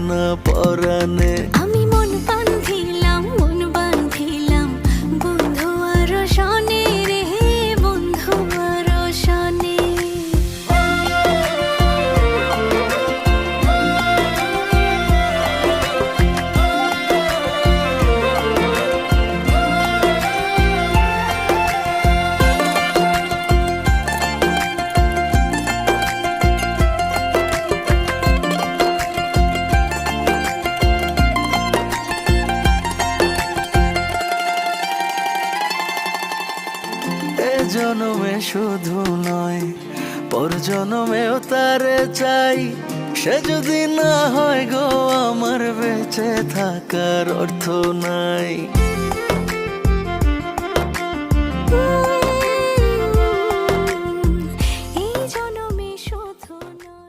না পরাণে। আমি মন বান্ধিলাম বন্ধু আর শনে রে, বন্ধু আর শনে। এ জনমে শুধু নয়, পর জনমেও তারে চাই। সে যদি না হয় গো আমার, বেঁচে থাকার অর্থ নাই।